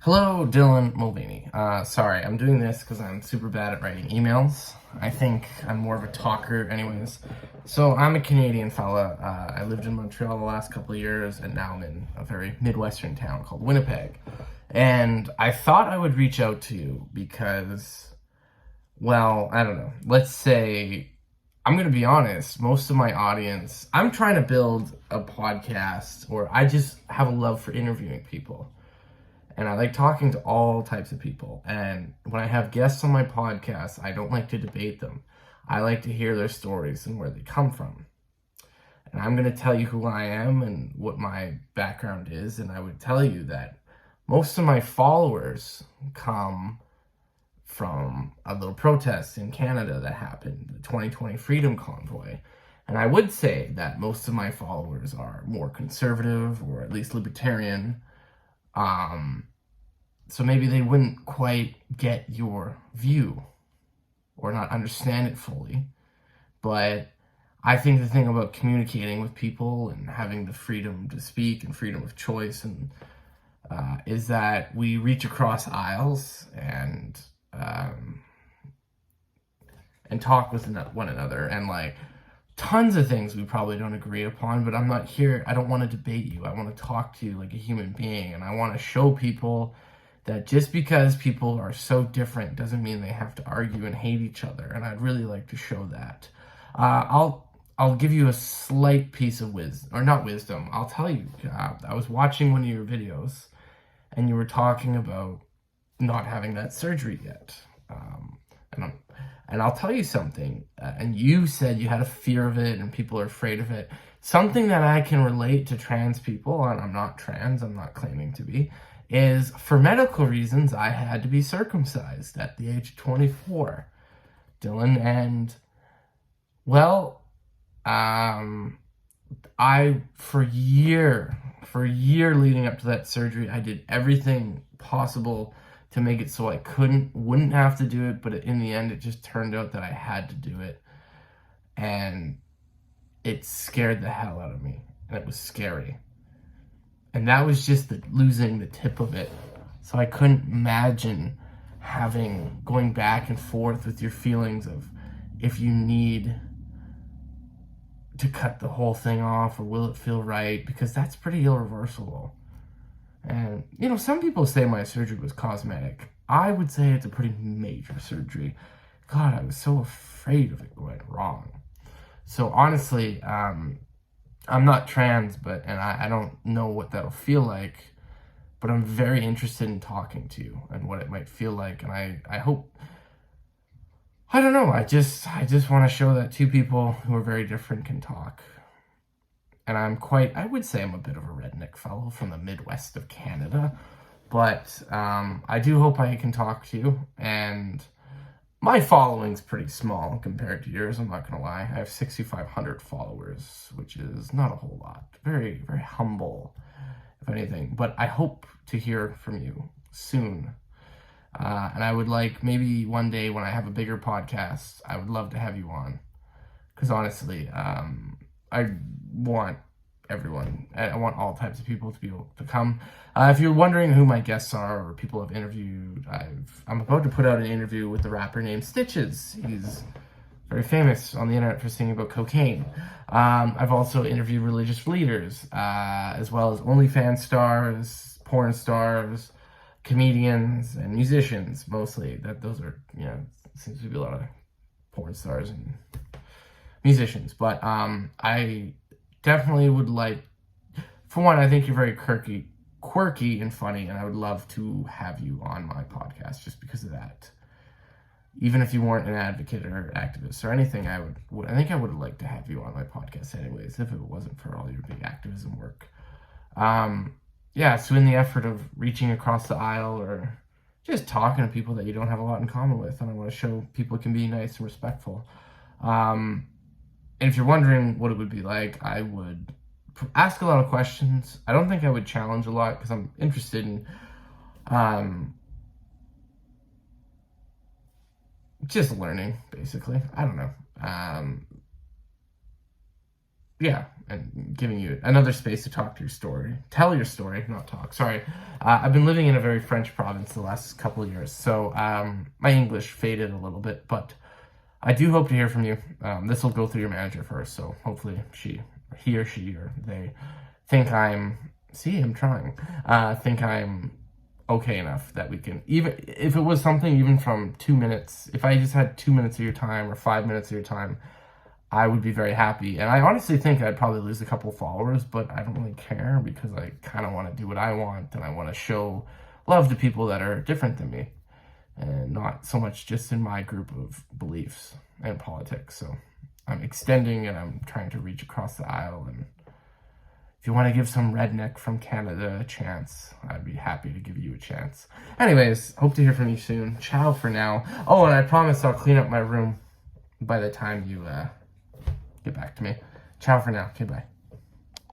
Hello, Dylan Mulvaney. Sorry, I'm doing this because I'm super bad at writing emails. I think I'm more of a talker anyways. So I'm a Canadian fella. I lived in Montreal the last couple of years, and now I'm in a very Midwestern town called Winnipeg. And I thought I would reach out to you because, well, I don't know. Let's say, I'm going to be honest, most of my audience, I'm trying to build a podcast, or I just have a love for interviewing people. And I like talking to all types of people. And when I have guests on my podcast, I don't like to debate them. I like to hear their stories and where they come from. And I'm going to tell you who I am and what my background is. And I would tell you that most of my followers come from a little protest in Canada that happened, the 2020 Freedom Convoy. And I would say that most of my followers are more conservative or at least libertarian. So maybe they wouldn't quite get your view or not understand it fully. But I think the thing about communicating with people and having the freedom to speak and freedom of choice is that we reach across aisles and talk with one another, and like tons of things we probably don't agree upon, but I'm not here. I don't want to debate you. I want to talk to you like a human being, and I want to show people that just because people are so different doesn't mean they have to argue and hate each other. And I'd really like to show that. I'll give you a slight piece of wisdom, or not wisdom. I'll tell you. I was watching one of your videos, and you were talking about not having that surgery yet. And I'll tell you something. And you said you had a fear of it, and people are afraid of it. Something that I can relate to trans people, and I'm not trans. I'm not claiming to be. Is for medical reasons, I had to be circumcised at the age of 24, Dylan. And, well, for a year leading up to that surgery, I did everything possible to make it so I wouldn't have to do it. But in the end, it just turned out that I had to do it. And it scared the hell out of me. And it was scary. And that was just losing the tip of it. So I couldn't imagine going back and forth with your feelings of if you need to cut the whole thing off, or will it feel right? Because that's pretty irreversible. And, some people say my surgery was cosmetic. I would say it's a pretty major surgery. God, I was so afraid of it going wrong. So honestly, I'm not trans, and I don't know what that'll feel like, but I'm very interested in talking to you and what it might feel like. And I hope, I don't know, I just want to show that two people who are very different can talk. And I would say I'm a bit of a redneck fellow from the Midwest of Canada, but I do hope I can talk to you. And my following's pretty small compared to yours, I'm not going to lie. I have 6,500 followers, which is not a whole lot. Very, very humble, if anything. But I hope to hear from you soon. And I would like, maybe one day when I have a bigger podcast, I would love to have you on. Because honestly, I want everyone. I want all types of people to be able to come. If you're wondering who my guests are or people I've interviewed, I'm about to put out an interview with a rapper named Stitches. He's very famous on the internet for singing about cocaine. I've also interviewed religious leaders, as well as OnlyFans stars, porn stars, comedians, and musicians, mostly. Those are, seems to be a lot of porn stars and musicians. But I definitely would like, for one, I think you're very quirky and funny, and I would love to have you on my podcast just because of that. Even if you weren't an advocate or activist or anything, I think I would like to have you on my podcast anyways, if it wasn't for all your big activism work. So in the effort of reaching across the aisle or just talking to people that you don't have a lot in common with, and I want to show people can be nice and respectful. And if you're wondering what it would be like, I would ask a lot of questions. I don't think I would challenge a lot because I'm interested in just learning, basically. I don't know. and giving you another space to talk to your story. Tell your story, not talk. Sorry. I've been living in a very French province the last couple of years, so my English faded a little bit, but I do hope to hear from you. This will go through your manager first, so hopefully he or she or they think I'm trying. Think I'm okay enough that we can, even if it was something even from 2 minutes, if I just had 2 minutes of your time or 5 minutes of your time, I would be very happy. And I honestly think I'd probably lose a couple followers, but I don't really care because I kind of want to do what I want, and I want to show love to people that are different than me and not so much just in my group of beliefs and politics. So I'm extending and I'm trying to reach across the aisle. And if you want to give some redneck from Canada a chance, I'd be happy to give you a chance. Anyways, hope to hear from you soon. Ciao for now. Oh, and I promise I'll clean up my room by the time you get back to me. Ciao for now. Okay, bye.